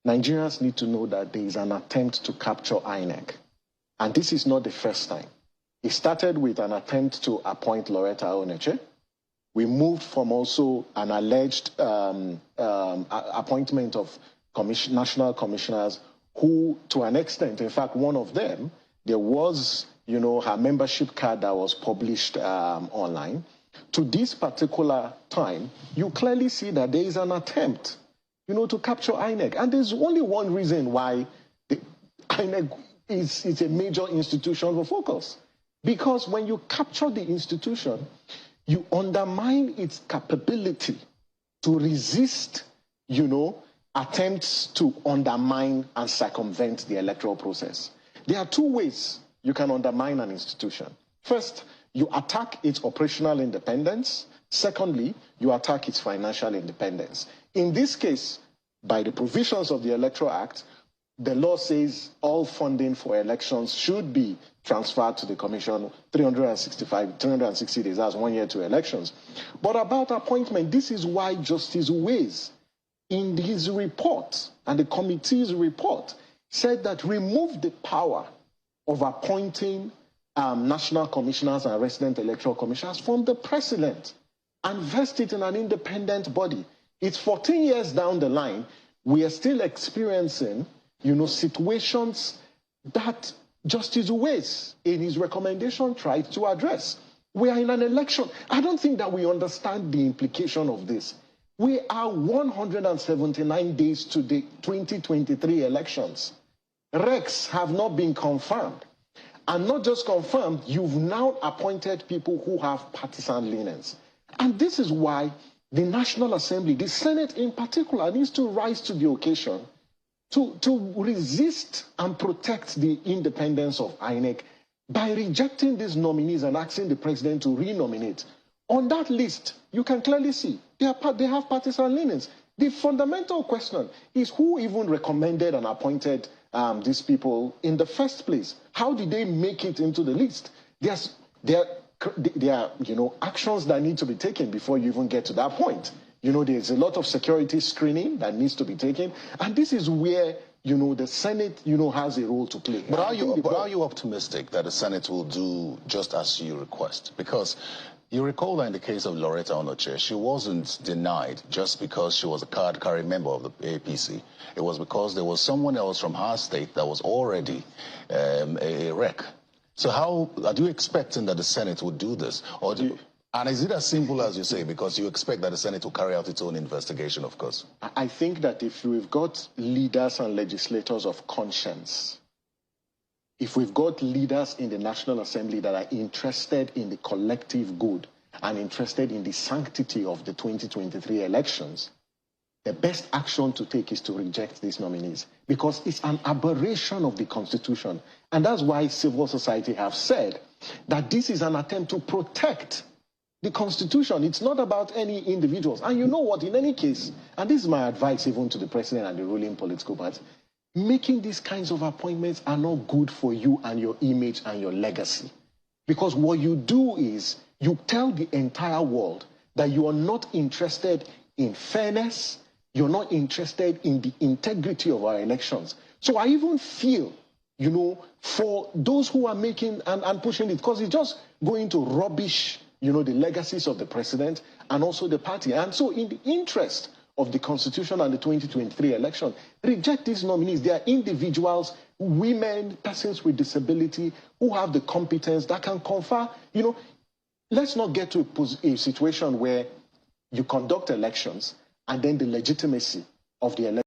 Nigerians need to know that there is an attempt to capture INEC. And this is not the first time. It started with an attempt to appoint Loretta Oneche. We moved from also an alleged appointment of national commissioners who, to an extent, in fact, one of them, there was, her membership card that was published online. To this particular time, you clearly see that there is an attempt, to capture INEC. And there's only one reason why the INEC is a major institution for focus. Because when you capture the institution, you undermine its capability to resist, attempts to undermine and circumvent the electoral process. There are two ways you can undermine an institution. First, you attack its operational independence. Secondly, you attack its financial independence. In this case, by the provisions of the Electoral Act, the law says all funding for elections should be transferred to the Commission 360 days, that's 1 year to elections. But about appointment, this is why Justice Uwais, in his report, and the committee's report, said that remove the power of appointing national commissioners and resident electoral commissioners from the president and vest it in an independent body. It's 14 years down the line, we are still experiencing, situations that Justice Uwais, in his recommendation, tried to address. We are in an election. I don't think that we understand the implication of this. We are 179 days to the 2023 elections. RECs have not been confirmed. And not just confirmed, you've now appointed people who have partisan leanings. And this is why the National Assembly, the Senate in particular, needs to rise to the occasion to resist and protect the independence of INEC by rejecting these nominees and asking the president to renominate. On that list, you can clearly see they have partisan leanings. The fundamental question is who even recommended and appointed these people in the first place? How did they make it into the list? There are actions that need to be taken before you even get to that point. There's a lot of security screening that needs to be taken. And this is where, the Senate, has a role to play. But are you optimistic that the Senate will do just as you request? Because you recall that in the case of Loretta Oneche, she wasn't denied just because she was a card-carrying member of the APC. It was because there was someone else from her state that was already a rec. So how are you expecting that the Senate would do this? And is it as simple as you say, because you expect that the Senate will carry out its own investigation, of course? I think that if we've got leaders and legislators of conscience, if we've got leaders in the National Assembly that are interested in the collective good and interested in the sanctity of the 2023 elections, the best action to take is to reject these nominees, because it's an aberration of the Constitution. And that's why civil society have said that this is an attempt to protect the Constitution. It's not about any individuals. And you know what, in any case, and this is my advice even to the president and the ruling political party, making these kinds of appointments are not good for you and your image and your legacy. Because what you do is you tell the entire world that you are not interested in fairness, you're not interested in the integrity of our elections. So I even feel, for those who are making and pushing it, because it's just going to rubbish the legacies of the president and also the party. And so in the interest of the Constitution and the 2023 election, reject these nominees. They are individuals, women, persons with disability, who have the competence that can confer, let's not get to a situation where you conduct elections and then the legitimacy of the election